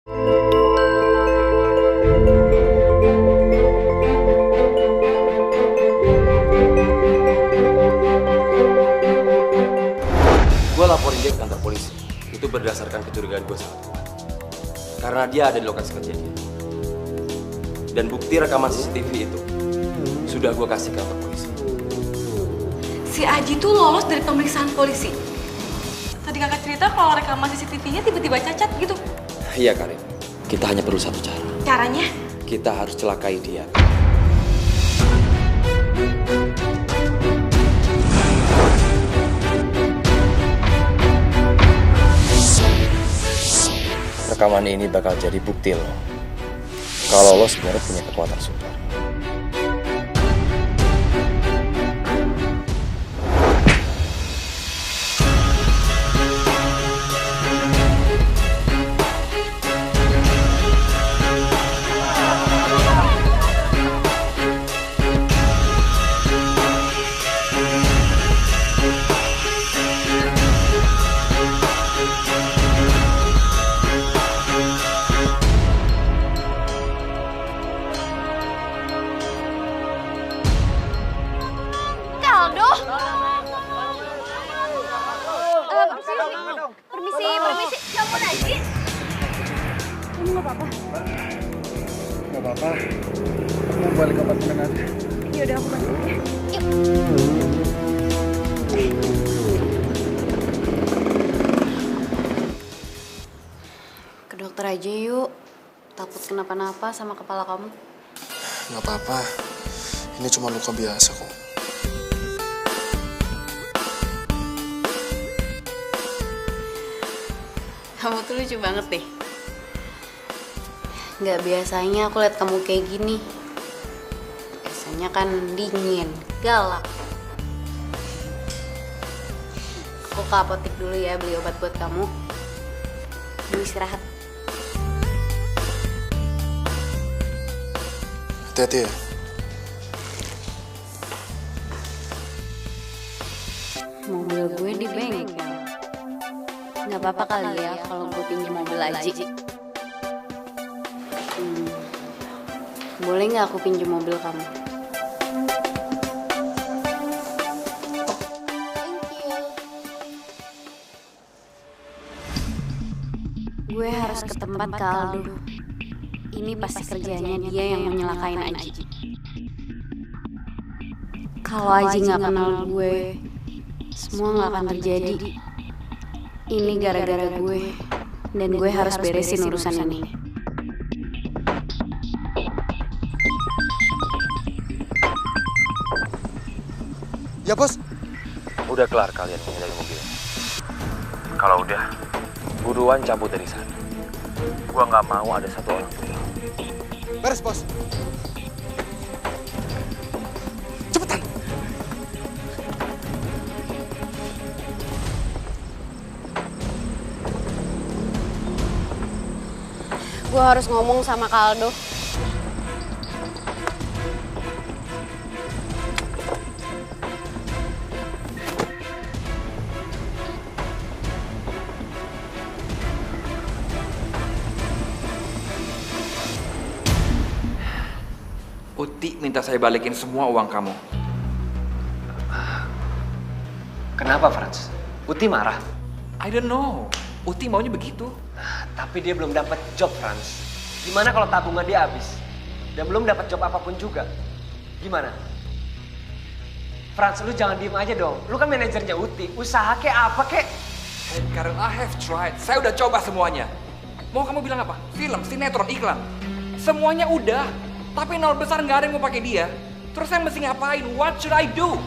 Gue laporin dia ke kantor polisi. Itu berdasarkan kecurigaan gue saat itu. Karena dia ada di lokasi kejadian. Dan bukti rekaman CCTV itu sudah gue kasih ke kantor polisi. Si Aji tuh lolos dari pemeriksaan polisi. Tadi kakak cerita kalau rekaman CCTV-nya tiba-tiba cacat gitu. Iya Karin, kita hanya perlu satu cara. Caranya? Kita harus celakai dia. Rekaman ini bakal jadi bukti lo kalau lo sebenarnya punya kekuatan super. Permisi. Kamu Najib? Kamu nggak apa-apa? Nggak apa-apa. Mau balik ke apartemen aja. Yaudah aku bantu ya. Yuk. Ke dokter aja yuk. Takut kenapa-napa sama kepala kamu. Nggak apa-apa. Ini cuma luka biasa kok. Kamu tuh lucu banget deh. Gak biasanya aku lihat kamu kayak gini. Biasanya kan dingin, galak. Aku ke apotek dulu ya beli obat buat kamu. Kamu istirahat. Hati-hati ya. Mobil gue di bengkel. Gak apa-apa kali ya kalau gue pinjam mobil Aji. Boleh gak aku pinjam mobil kamu? Gue harus ke tempat Kak Aldo. Ini pasti kerjanya dia yang mau nyelakain Aji. Kalau Aji gak kenal gue, semua gak akan terjadi. Ini gara-gara gue, dan gue harus beresin urusan ini. Ya bos. Udah kelar kalian menghindari mobil. Kalau udah, buruan cabut dari sana. Gua nggak mau ada satu orang pun. Beres bos. Cepetan. Gue harus ngomong sama Kak Aldo. Uti minta saya balikin semua uang kamu. Kenapa, Franz? Uti marah? I don't know. Uti maunya begitu. Tapi dia belum dapat job, Franz. Gimana kalau tabungan dia habis? Dan belum dapat job apapun juga. Gimana? Franz, lu jangan diem aja dong. Lu kan manajernya Uti. Usaha kek apa kek? And Karen, I have tried. Saya udah coba semuanya. Mau kamu bilang apa? Film, sinetron, iklan. Semuanya udah. Tapi nol besar nggak ada yang mau pakai dia. Terus saya mesti ngapain? What should I do?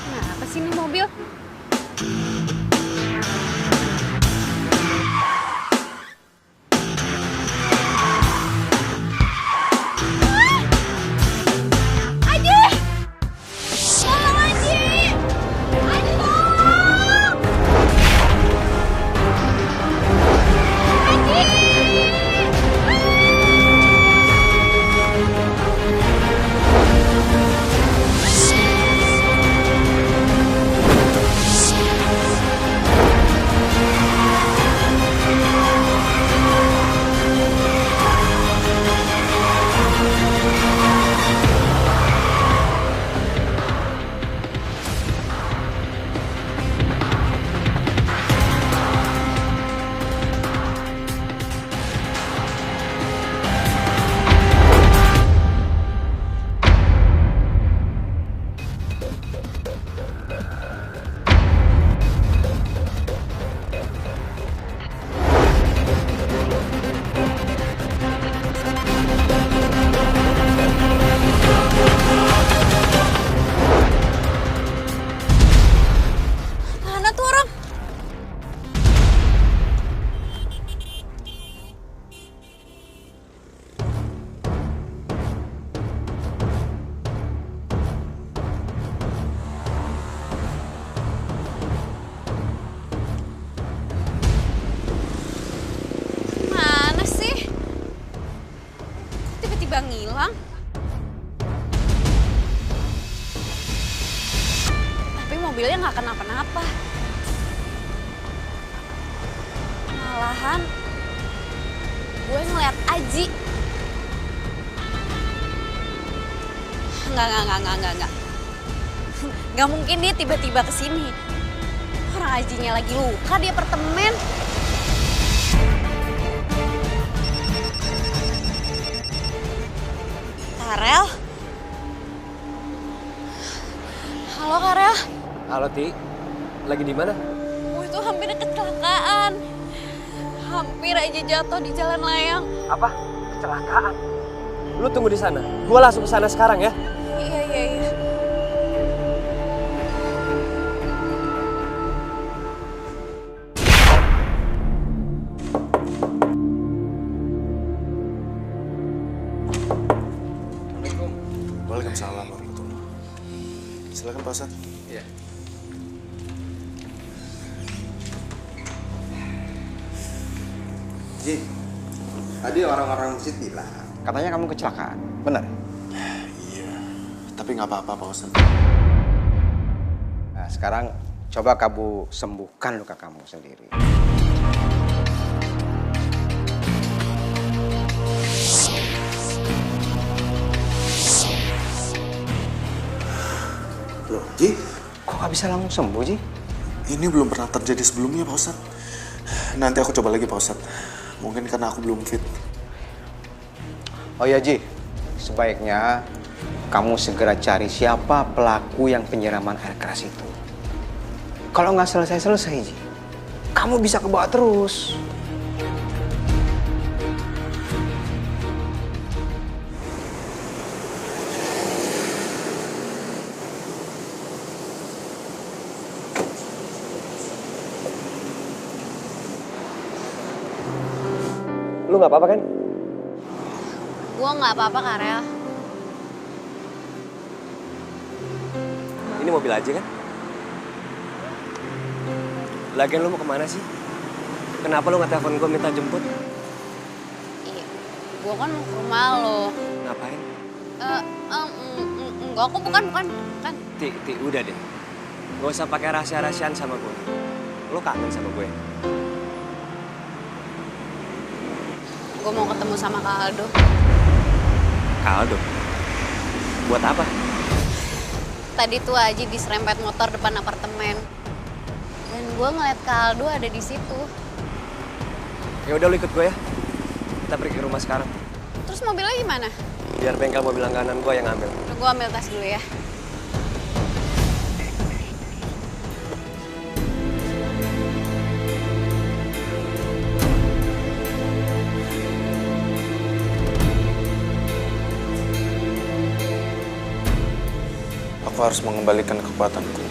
Kenapa sih ini mobil? doang. Tapi mobilnya nggak kenapa-napa. Malahan gue ngeliat Aji. Enggak. Nggak mungkin dia tiba-tiba kesini. Orang Ajinya lagi luka di apartemen. Karel? Halo Karel? Halo Ti, lagi di mana? Gue tuh hampir kecelakaan. Hampir aja jatuh di jalan layang. Apa? Kecelakaan? Lu tunggu di sana. Gua langsung ke sana sekarang ya. Iya. Waalaikumsalam warahmatullahi. Silakan Pak Ustadz. Iya. Ji, tadi orang-orang masjid bilang katanya kamu kecelakaan, benar? Iya, tapi nggak apa-apa Pak Ustadz. Nah, sekarang coba kamu sembuhkan luka kamu sendiri. Loh, Ji, kok nggak bisa langsung sembuh, Ji? Ini belum pernah terjadi sebelumnya Pak Ustadz. Nanti aku coba lagi Pak Ustadz. Mungkin karena aku belum fit. Oh ya Ji, sebaiknya kamu segera cari siapa pelaku yang penyiraman air keras itu. Kalau nggak selesai-selesai Ji, kamu bisa kebawa terus. Lu nggak apa-apa kan? Gue nggak apa-apa Karel. Ini mobil aja kan? Lagian lu mau kemana sih? Kenapa lu nggak telepon gue minta jemput? Iya, gue kan mau ke rumah lo. Ngapain? Enggak, aku bukan. Ti, udah deh. Gak usah pakai rahasia-rahasiaan sama gue. Lu kangen sama gue? Gue mau ketemu sama Kak Aldo. Kak Aldo? Buat apa? Tadi tuh Aji diserempet motor depan apartemen. Dan gue ngeliat Kak Aldo ada di situ. Ya udah lu ikut gue ya. Kita pergi ke rumah sekarang. Terus mobilnya gimana? Biar bengkel mobil langganan gue yang ngambil. Gue ambil tas dulu ya. Aku harus mengembalikan kekuatanku.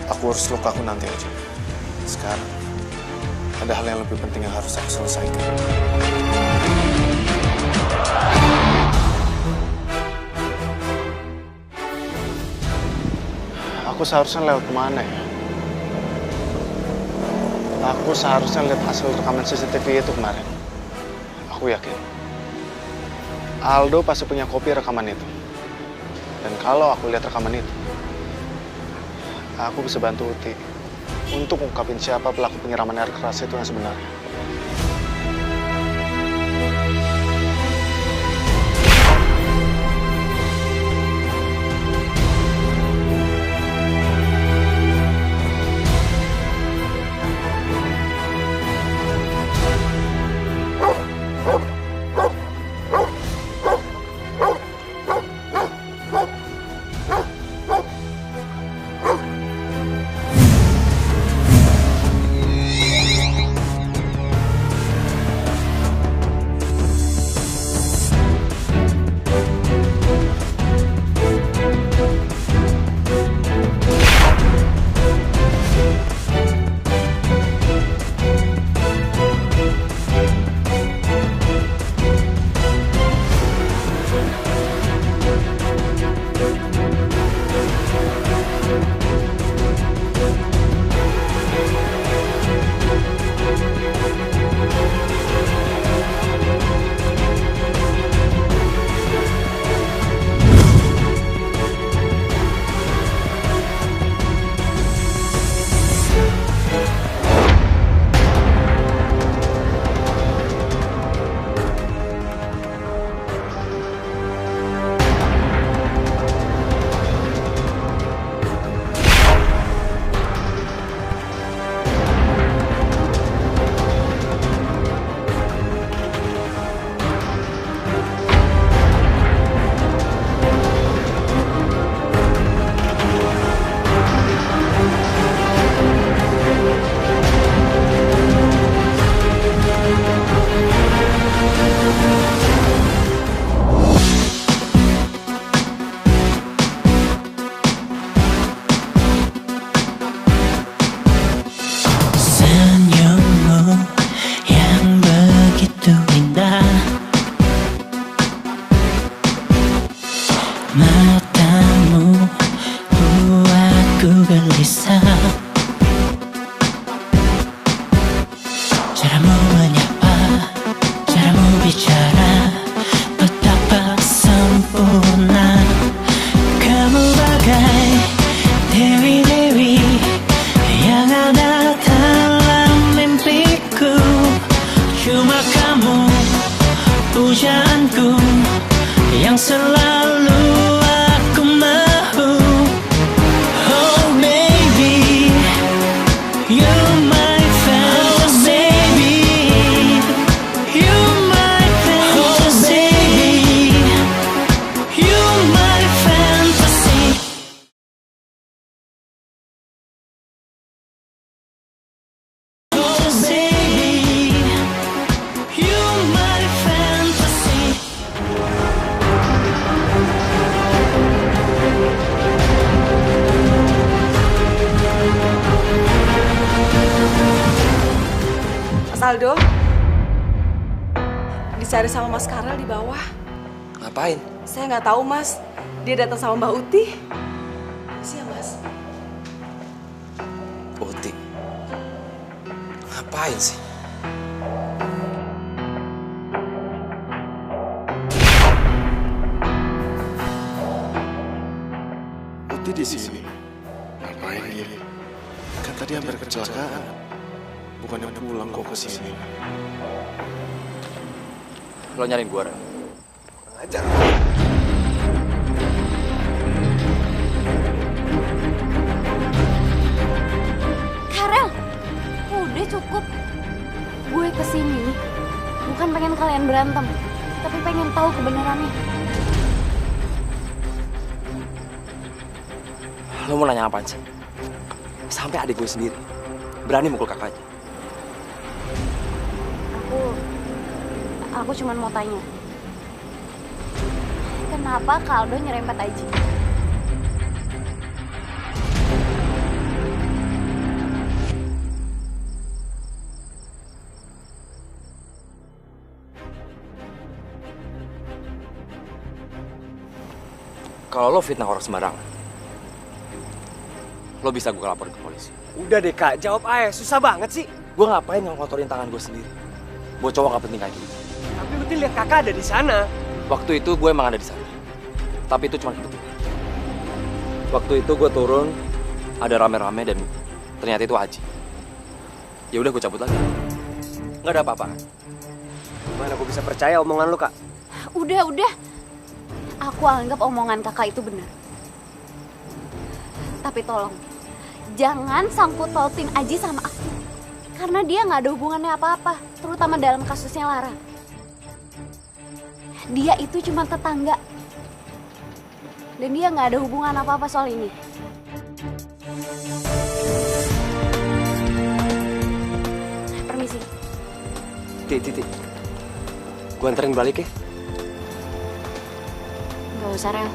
Aku urus lukaku nanti aja. Sekarang, ada hal yang lebih penting yang harus aku selesaikan. Aku seharusnya lewat kemana ya? Aku seharusnya lihat hasil rekaman CCTV itu kemarin. Aku yakin Aldo pasti punya kopi rekaman itu. Dan kalau aku lihat rekaman itu, aku bisa bantu Uti untuk ungkapin siapa pelaku penyiraman air keras itu yang sebenarnya. Aldo, dicari sama Mas Karel di bawah. Ngapain? Saya nggak tahu, Mas. Dia datang sama Mbak Uti. Siap, Mas. Uti. Ngapain sih? Uti di sini. Ngapain dia? Kan tadi hampir kecelakaan. Bukannya pulang kok ke sini. Lo nyariin gua, Ren? Ajar. Karel, udah cukup. Gue kesini bukan pengen kalian berantem, tapi pengen tahu kebenarannya. Lo mau nanya apaan sih? Sampai adik gue sendiri berani mukul kakaknya. Aku cuma mau tanya, kenapa Kaldo nyerempet Aji? Kalau lo fitnah orang sembarangan, lo bisa gue laporin ke polisi. Udah deh Kak, jawab aja. Susah banget sih. Gue ngapain ngotorin tangan gue sendiri? Buat cowok gak penting kayak gitu. Tapi Uti lihat kakak ada di sana. Waktu itu gue emang ada di sana. Tapi itu cuma kebetulan. Waktu itu gue turun, ada rame-rame dan ternyata itu Aji. Ya udah gue cabut lagi. Nggak ada apa-apa. Gimana gue bisa percaya omongan lu, Kak? Udah. Aku anggap omongan kakak itu benar. Tapi tolong, jangan sangkut pautin Aji sama aku. Karena dia nggak ada hubungannya apa-apa, terutama dalam kasusnya Lara. Dia itu cuma tetangga. Dan dia nggak ada hubungan apa-apa soal ini. Permisi. Titi. Gue anterin balik ya. Gak usah, Rel.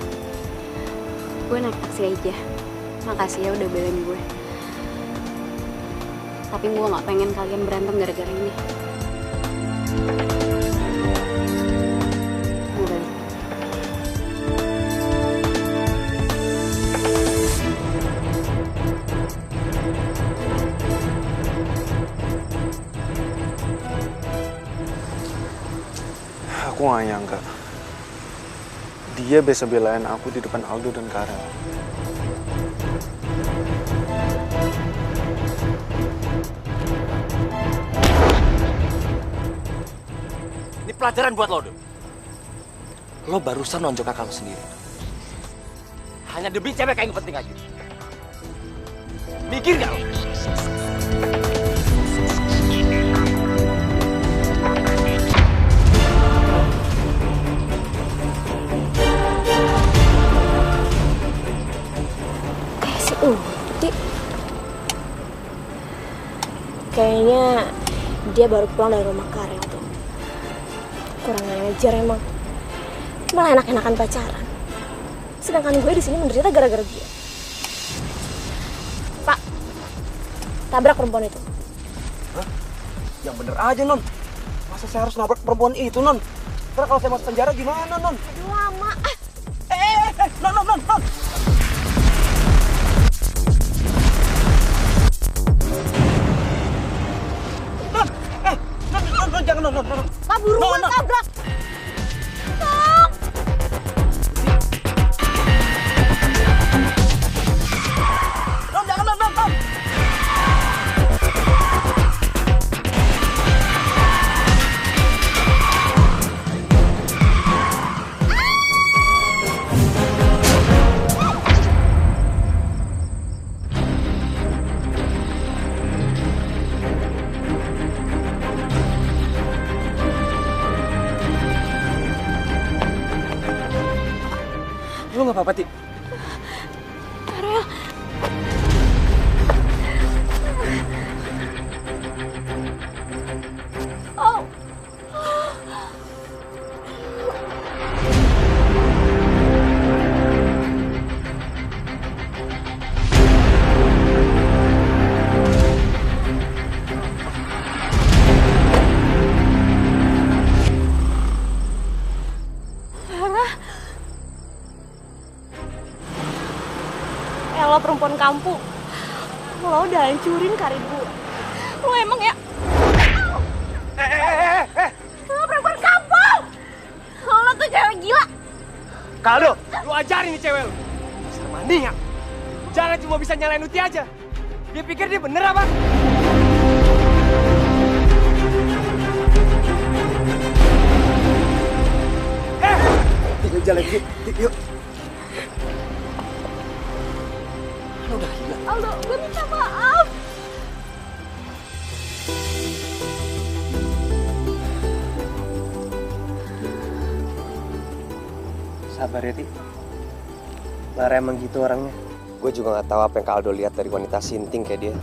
Gue naik taksi aja. Makasih ya udah belain gue. Tapi gue gak pengen kalian berantem gara-gara ini. Gue balik. Aku gak nyangka dia bisa belain aku di depan Aldo dan Karel. Ini pelajaran buat lo, Do. Lo barusan nonjok kakak lo sendiri. Hanya demi cewek kayak yang penting aja. Mikir gak lo? Si Uti. Kayaknya dia baru pulang dari rumah Karel tuh. Kurang ajar emang. Malah enak-enakan pacaran. Sedangkan gue di sini menderita gara-gara dia. Pak, tabrak perempuan itu. Hah? Yang bener aja, Non. Masa saya harus nabrak perempuan itu, Non? Ntar kalau saya masuk penjara gimana, Non? Aduh, lama. Non. Non, jangan, Non. Pak, buruan Non. tabrak. Non, jangan, Non. Lu nggak apa-apa, Ti? Karel. Oh. Elo perempuan kampung, lo udah hancurin karir gue. Lo emang ya? Lo perempuan kampung! Lo tuh cewek gila. Kaldo, lu ajarin nih cewek lu. Dasar maniak. Jangan cuma bisa nyalain Uti aja. Dia pikir dia bener apa? Yuk jalan yuk. Lu udah gila. Aldo, gue minta maaf. Sabar ya, Ti. Lara emang gitu orangnya. Gue juga gak tahu apa yang Kak Aldo lihat dari wanita sinting kayak dia.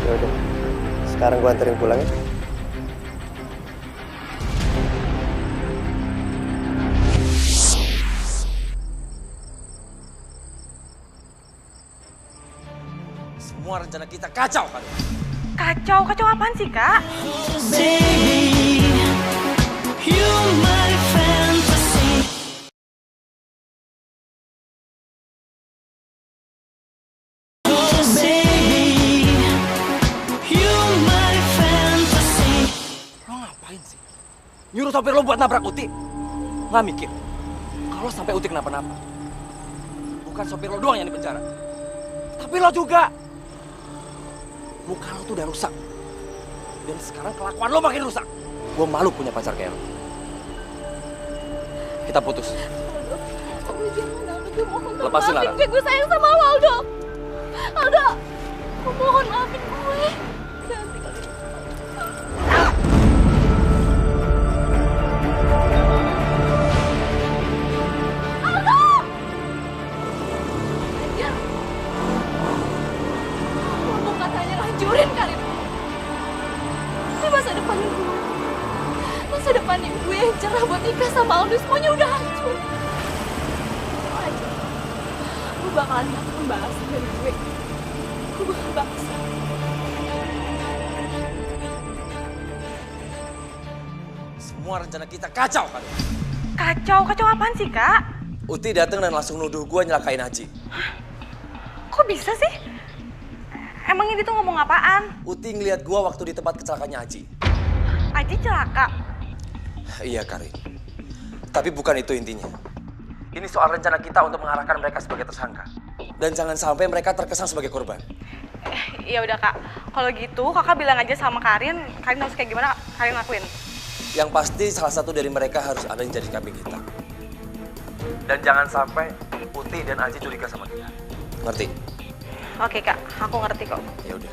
Yaudah, sekarang gue anterin pulang ya. Semua rencana kita kacau kan? Kacau apaan sih, Kak? Lo ngapain sih? Nyuruh sopir lo buat nabrak Uti? Nggak mikir. Kalau sampai Uti kenapa-napa, bukan sopir lo doang yang dipenjara, tapi lo juga. Muka lo tuh udah rusak. Dan sekarang kelakuan lo makin rusak. Gue malu punya pacar kayak lo. Kita putus. Aldo, jangan, Aldo. Gue mohon, Lepasin, Lara. maafin gue sayang sama lo, Aldo. Aldo, gue mohon maafin gue. Ganti kali. Aldo! Anjir. masa depan gue. Masa depannya gue yang cerah buat nikah sama Aldo, semuanya udah hancur. Lo aja, gue bakalan dapat pembalasan dari gue. Gue bakal balas. Semua rencana kita kacau kan? Kacau? Kacau apaan sih, Kak? Uti datang dan langsung nuduh gue nyelakain Aji. Kok bisa sih? Emangnya dia tuh ngomong apaan? Uti ngeliat gue waktu di tempat kecelakaannya Aji. Aji celaka? Iya, Karin. Tapi bukan itu intinya. Ini soal rencana kita untuk mengarahkan mereka sebagai tersangka. Dan jangan sampai mereka terkesan sebagai korban. Ya udah, Kak. Kalau gitu, Kakak bilang aja sama Karin harus kayak gimana Karin lakuin. Yang pasti salah satu dari mereka harus ada yang jadi kambing hitam. Dan jangan sampai Uti dan Aji curiga sama dia. Ngerti? Oke, Kak. Aku ngerti kok. Ya udah.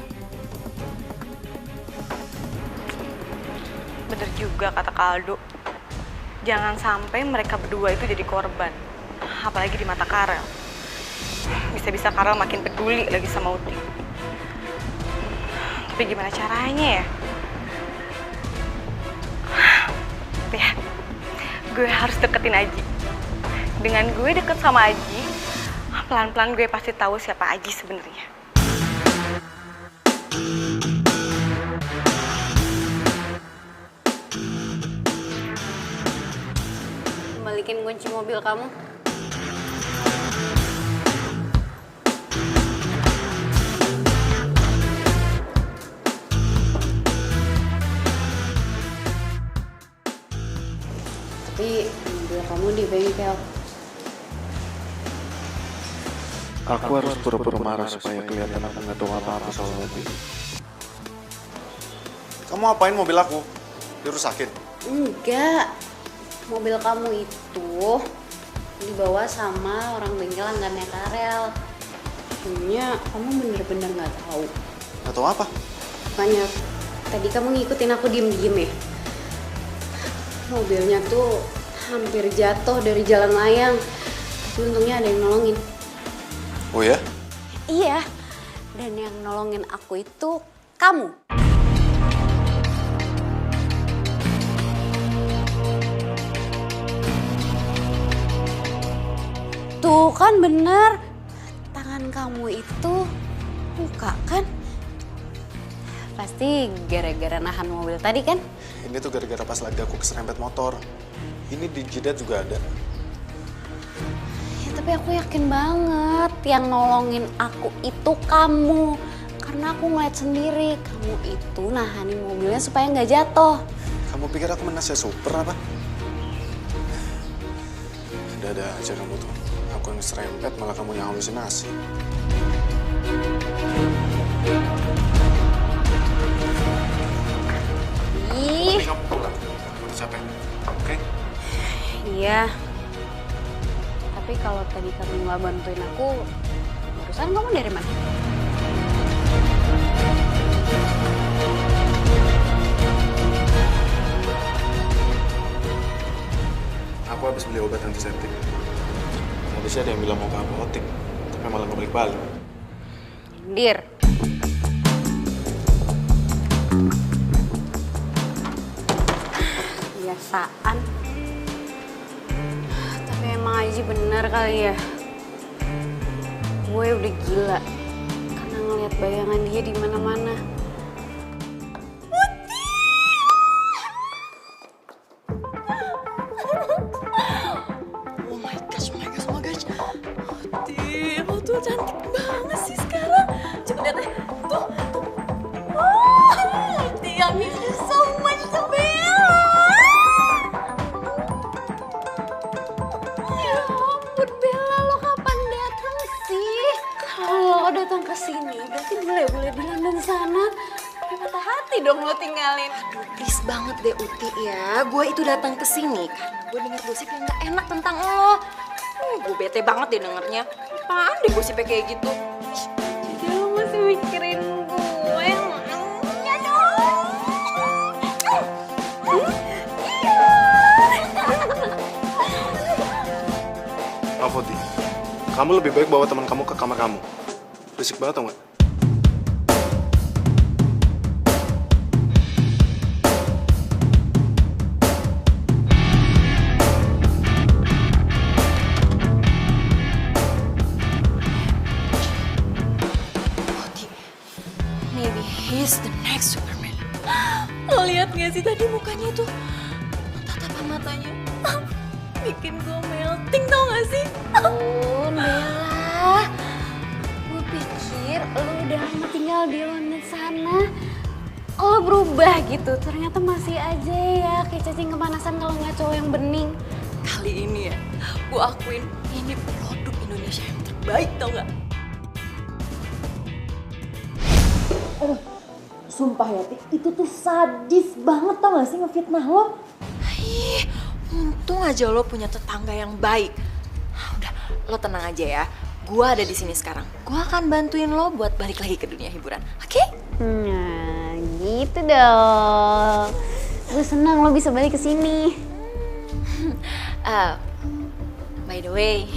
Bener juga kata Kak Aldo. Jangan sampai mereka berdua itu jadi korban. Apalagi di mata Karel. Bisa-bisa Karel makin peduli lagi sama Uti. Tapi gimana caranya ya? Tapi ya, gue harus deketin Aji. Dengan gue deket sama Aji, pelan-pelan gue pasti tahu siapa Aji sebenarnya. Balikin kunci mobil kamu. Tapi mobil kamu di bengkel. Aku harus pura-pura marah supaya kelihatan aku nggak tahu apa-apa soal mobil. Kamu apain mobil aku? Dirusakin? Enggak. Mobil kamu itu dibawa sama orang bengkel langgannya Karel. Sebenarnya kamu bener-bener nggak tahu. Nggak tahu apa? Makanya tadi kamu ngikutin aku diem-diem ya. Mobilnya tuh hampir jatuh dari jalan layang. Tapi untungnya ada yang nolongin. Oh ya? Iya. Dan yang nolongin aku itu kamu. Tuh kan bener. Tangan kamu itu luka kan? Pasti gara-gara nahan mobil tadi kan? Ini tuh gara-gara pas lagi aku keserempet motor. Ini di jidat juga ada. Ya tapi aku yakin banget yang nolongin aku itu kamu. Karena aku ngeliat sendiri kamu itu nahanin mobilnya supaya nggak jatuh. Kamu pikir aku manusia super apa? Ada aja kamu tuh. Aku yang serempet malah kamu yang halusinasi. Ih. Kamu pulang. Aku capek. Oke? Iya. Tapi kalau tadi kamu nggak bantuin aku, barusan kamu dari mana? Aku habis beli obat antiseptik. Habisnya ada yang bilang mau ke apotek, tapi malah nggak balik-balik. Dir. Kebiasaan. Tapi emang Aji bener kali ya. Gue udah gila karena ngeliat bayangan dia di mana-mana. Oh my gosh, oh my gosh, oh my gosh. Uti, lo tuh cantik banget sih sekarang. Coba lihat deh, tuh. Oh, Uti, I miss you so much, Bella. Ya ampun, Bella, lo kapan datang sih? Kalau lo datang ke sini, berarti boleh di London sana. Tapi patah hati dong lo tinggalin. Aduh, please banget deh Uti ya. Gue itu datang ke sini karena gue denger gosip yang gak enak tentang lo. Gue bete banget deh dengernya. Apaan deh gosipnya kayak gitu? Jadi lo masih mikirin gue, ya dong. Foti, kamu lebih baik bawa teman kamu ke kamar kamu. Berisik banget tau gak? Lo lihat gak sih tadi mukanya tuh? Tatapan matanya bikin gue melting, tau gak sih? Oh, Bella. Gue pikir lo udah lama tinggal di London sana. Lo berubah gitu, ternyata masih aja ya kayak cacing kepanasan kalau nggak cowok yang bening. Kali ini ya, gue akuin ini produk Indonesia yang terbaik, tau gak? Sumpah ya, Ti, itu tuh sadis banget tau gak sih ngefitnah lo? Ih, untung aja lo punya tetangga yang baik. Udah, lo tenang aja ya. Gue ada di sini sekarang. Gue akan bantuin lo buat balik lagi ke dunia hiburan, oke? Nah, gitu dong. Gue senang lo bisa balik ke sini. By the way,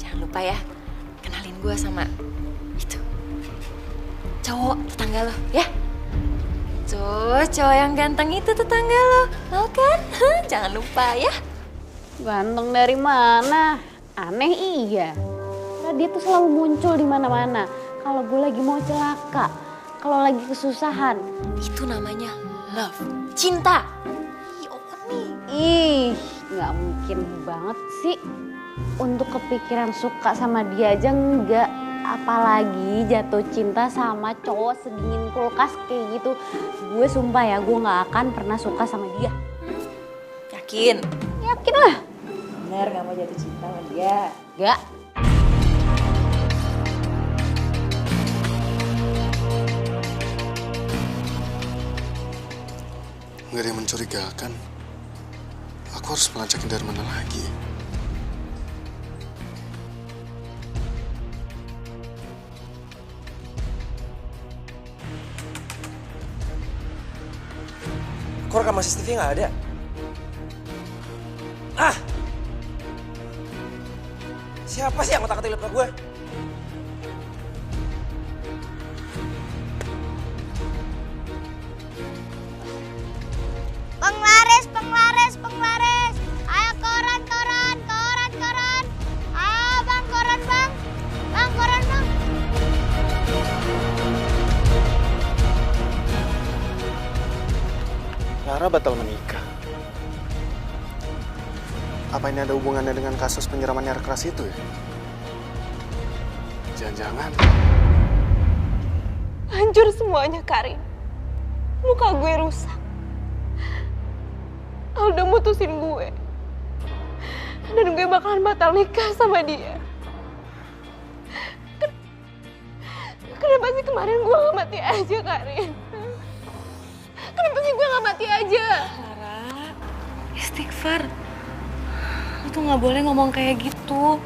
jangan lupa ya, kenalin gue sama itu cowok tetangga lo, ya? Tuh, cowok yang ganteng itu tetangga lo, mau kan? Jangan lupa ya. Ganteng dari mana? Aneh iya. Nah, dia tuh selalu muncul di mana-mana. Kalau gue lagi mau celaka, kalau lagi kesusahan. Itu namanya love, cinta. Ih, nggak mungkin banget sih. Untuk kepikiran suka sama dia aja enggak. Apalagi jatuh cinta sama cowok sedingin kulkas kayak gitu. Gue sumpah ya, gue nggak akan pernah suka sama dia. Yakin? Yakin lah. Bener gak mau jatuh cinta sama dia? Gak. Nggak ada yang mencurigakan. Aku harus melacakin dari mana lagi? Kok rekaman CCTV nggak ada? Ah! Siapa sih yang ngotak-ngatik laptop gue? Penglaris. Ayo koran. Ayo bang, koran bang. Bang, koran bang. Lara batal menikah. Apa ini ada hubungannya dengan kasus penyiraman air keras itu ya? Jangan-jangan. Hancur semuanya, Karin. Muka gue rusak. Aldo mutusin gue. Dan gue bakalan batal nikah sama dia. Kenapa sih kemarin gue gak mati aja, Karin? Kenapa sih gue gak mati aja? Lara, istighfar. Lo tuh gak boleh ngomong kayak gitu.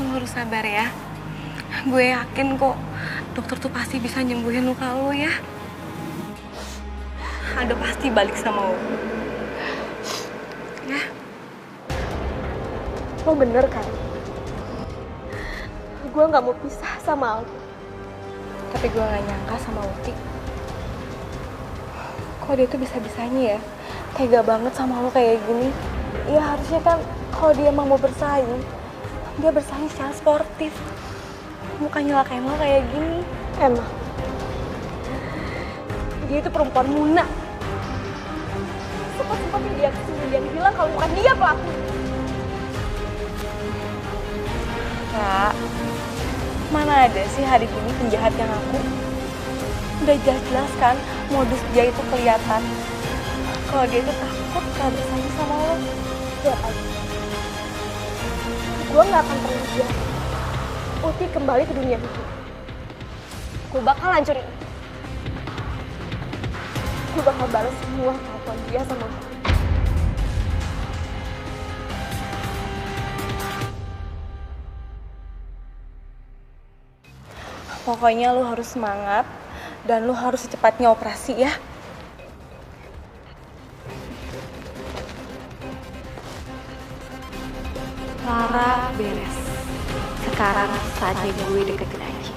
Lo harus sabar ya. Gue yakin kok dokter tuh pasti bisa nyembuhin luka lo ya. Aldo pasti balik sama lo. Ya. Lo bener kan? Gue gak mau pisah sama Aldo. Tapi gue gak nyangka sama Uti. Kok dia tuh bisa-bisanya ya tega banget sama lo kayak gini. Ya harusnya kan kalau dia emang mau bersaing, dia bersaing secara sportif. Bukan nyelakain lo kayak gini. Emang dia itu perempuan muna. Sempat-sempatnya dia kesini dan bilang kalau bukan dia pelakunya. Kak, mana ada sih hari ini penjahat yang aku? Udah jelas-jelas kan modus dia itu kelihatan. Kalau dia itu takut kalau bersaing sama lo. Ya aja. Gue gak akan pernah biarin Uti kembali ke dunia hidup. Gue bakal hancurin. Gue bakal balas semua kelakuan dia sama gue. Pokoknya lo harus semangat dan lo harus secepatnya operasi ya. Lara beres. Sekarang saatnya gue deketin Aji.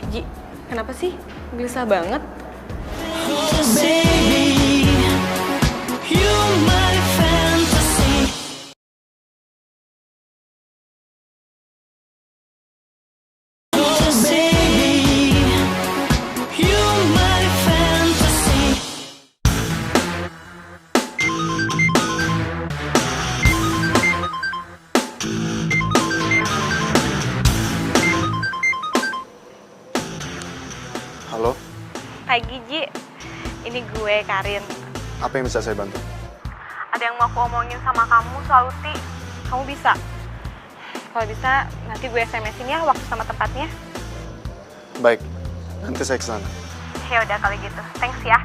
Ji, kenapa sih? Gelisah banget. Baby, you're my fantasy. pagi, Ji. Ini gue, Karin. Apa yang bisa saya bantu? Ada yang mau aku omongin sama kamu soal Uti. Kamu bisa? Kalau bisa, nanti gue SMS-in ya waktu sama tempatnya. Baik, nanti saya kesana. Ya udah kalau gitu. Thanks ya.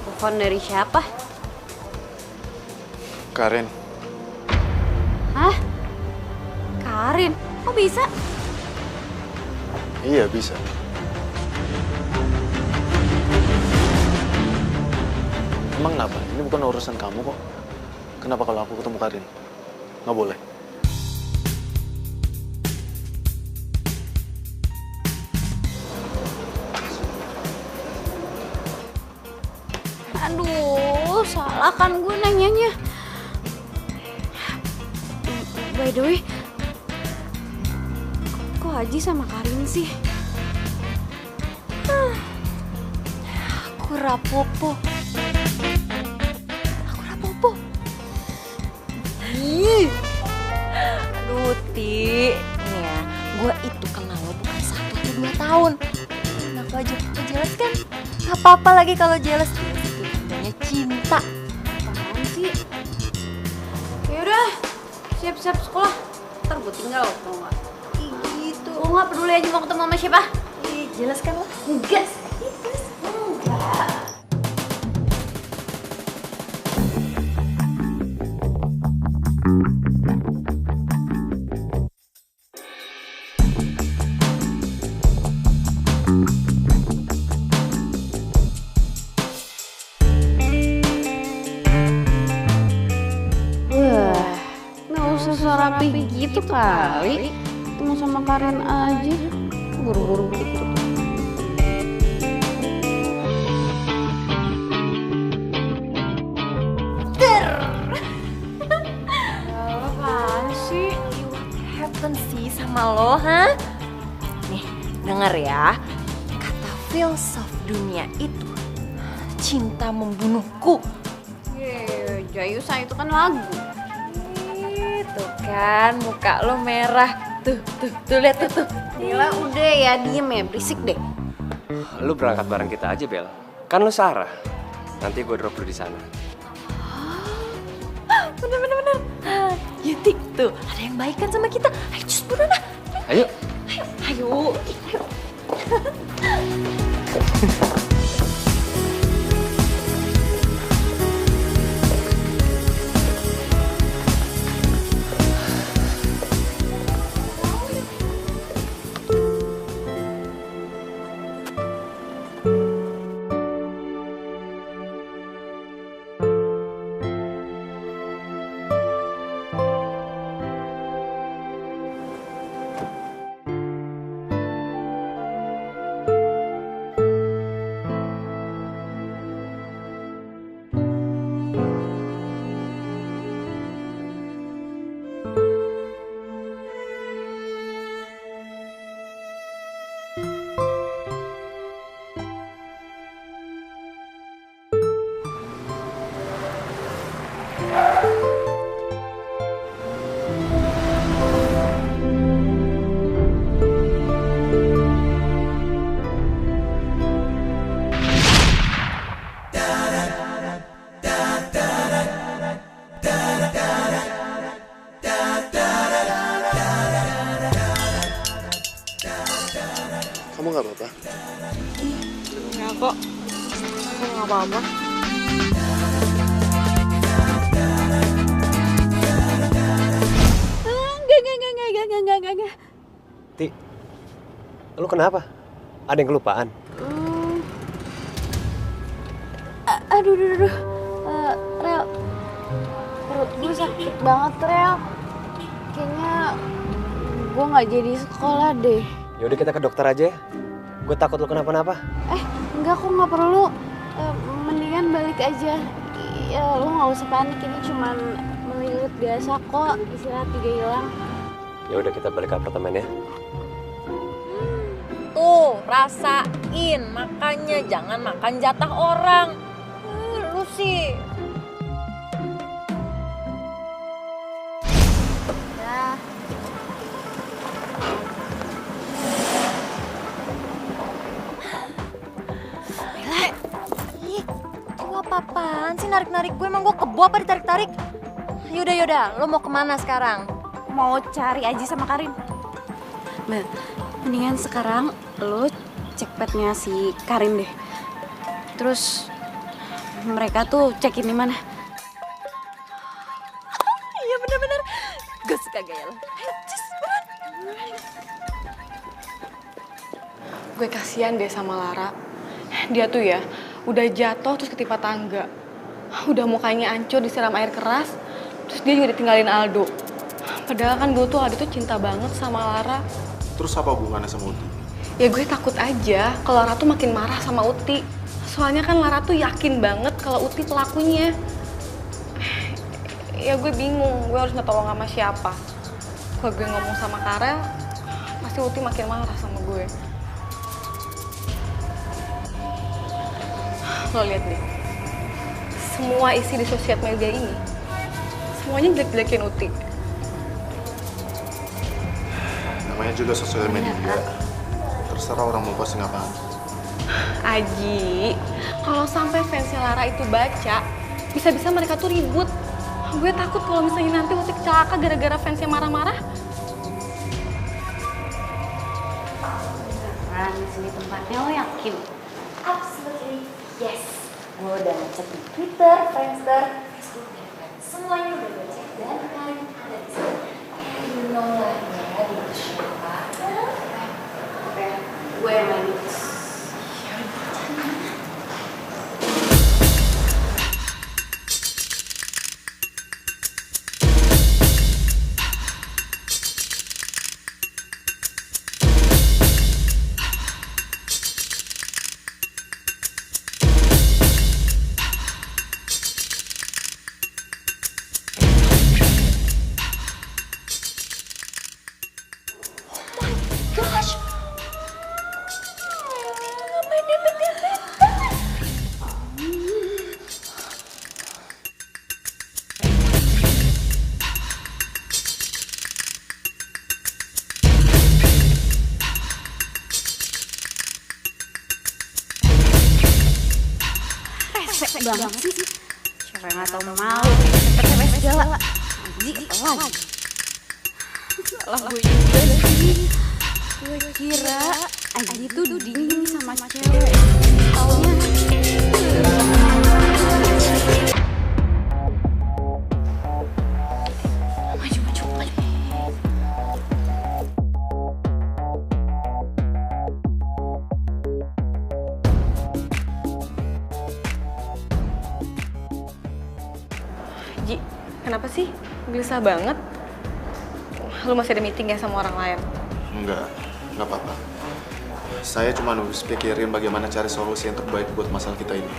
Telepon dari siapa? Karin, Hah? Karin? Kok bisa? iya bisa. Emang kenapa? Ini bukan urusan kamu kok. Kenapa kalau aku ketemu Karin? Nggak boleh. Aduh, salah kan gue nanyanya. By the way, kok Haji sama Karin sih? Aku rapopo. Ih. Aduh, Ti. Nih ya, gue itu kenal lo bukan 1 atau 2 tahun. Kenapa aja lo jealous kan? Gak apa-apa lagi kalau jealous. Itu tandanya cinta. Apaan sih? Yaudah, siap-siap sekolah. Ntar gue tinggal, tau gak? Ih, gitu. Gue gak peduli aja mau ketemu sama siapa. Ih, jealous kan lo? Enggak. Rapi gitu kali, ketemu sama Karin aja, buru-buru gitu. Apaan sih? What happened sih sama lo, ha? Nih, denger ya. Kata filsuf dunia itu, cinta membunuhku. Jayusa itu kan lagu. Tuh kan, muka lo merah. Tuh, lihat tuh. Gila, udah ya, diem ya, berisik deh. Lu berangkat bareng kita aja, Bel. Kan lu Sarah. Nanti gue drop lu di sana. Bener. Yuti, tuh ada yang baikan sama kita. Ayo, cus, buruan lah. Ayo. Ayo. Kamu nggak apa-apa? Enggak kok. Aku nggak apa-apa. Enggak. Ti, lu kenapa? Ada yang kelupaan? Aduh. Rel, perut gue sakit banget, Rel. Kayaknya gue nggak jadi sekolah deh. Yaudah kita ke dokter aja ya. Gue takut lu kenapa-napa. Enggak, kok nggak perlu. Mendingan balik aja. Ya, lu nggak usah panik, ini cuman melilit biasa kok. Istirahat juga hilang. Ya udah kita balik ke apartemen ya. Tuh, rasain. Makanya jangan makan jatah orang. Lu sih. Apa-apaan sih narik-narik gue? Emang gue kebo apa ditarik-tarik? Yaudah, lo mau kemana sekarang? Mau cari Aji sama Karin. Mendingan sekarang lo cek petnya si Karin deh. Terus mereka tuh cekin di mana? Iya bener-bener. Gue suka gaya lo. Gue kasihan deh sama Lara. Dia tuh ya udah jatuh terus ketimpa tangga. Udah mukanya hancur disiram air keras. Terus dia juga ditinggalin Aldo. Padahal kan dulu tuh Aldo tuh cinta banget sama Lara. Terus apa hubungannya sama Uti? Ya gue takut aja kalau Lara tuh makin marah sama Uti. Soalnya kan Lara tuh yakin banget kalau Uti pelakunya. Ya gue bingung, gue harus ngetolong sama siapa. Kalau gue ngomong sama Karel, pasti Uti makin marah sama gue. Lo lihat deh, semua isi di sosial media ini, semuanya jelek-jelekin Uti. Namanya juga sosial media. Terserah orang mau posting apaan. Aji, kalau sampai fansnya Lara itu baca, bisa-bisa mereka tuh ribut. Gue takut kalau misalnya nanti Uti kecelakaan gara-gara fansnya marah-marah. Beneran di sini tempatnya, lo yakin? Absolutely yes. Gue udah ngecek di Twitter, Friendster, Facebook, dan Threads. Semuanya udah gue cek dan Karin ada di sana. And you know lah ya, di siapa? Gue yang main itu. Resek banget sih. Siapa yang gak tau malu, cepet-cepet segala. Aji, lagi. Salah gue juga sih. Gue kira Aji tuh dingin sama cewek. Taunya Ji, kenapa sih? Gelisah banget. Lu masih ada meeting ya sama orang lain? Enggak apa-apa. Saya cuma harus pikirin bagaimana cari solusi yang terbaik buat masalah kita ini.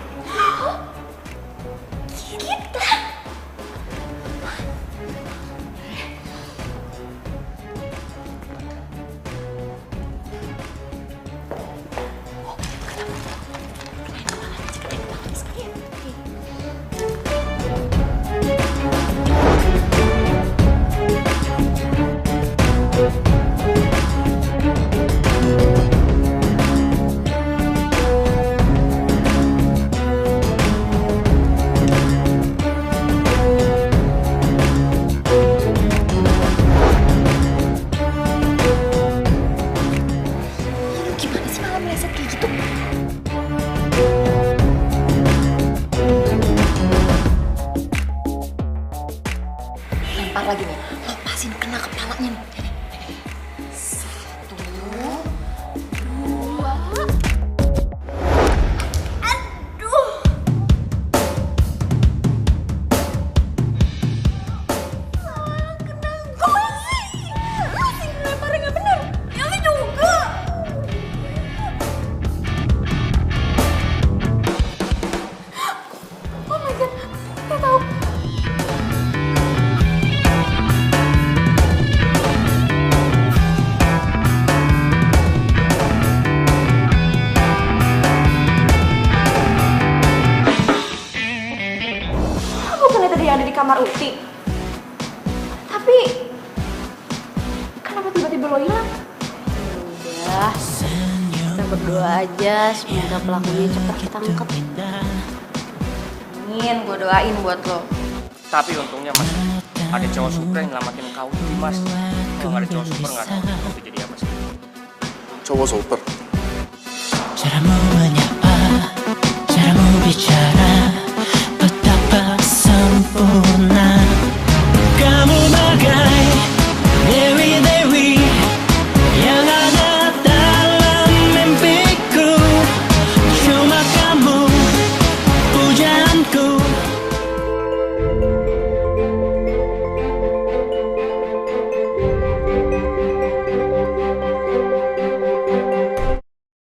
Lempar lagi nih, lepasin kena kepalanya nih. 1, 2. Aduh. Kena gue sih. Lu sih lemparnya gak bener. Yang juga. Oh my god, gak tau. Ada di kamar Uti. Tapi kenapa tiba-tiba lo hilang? udah, kita berdoa aja semoga pelakunya cepat ditangkap. Amin, gue doain buat lo. Tapi untungnya Mas, ada cowok super yang nyelamatin kau Mas. Kalau nggak ada cowok super nggak tahu itu jadi apa sih. Cowok super. Caramu menyapa, caramu bicara.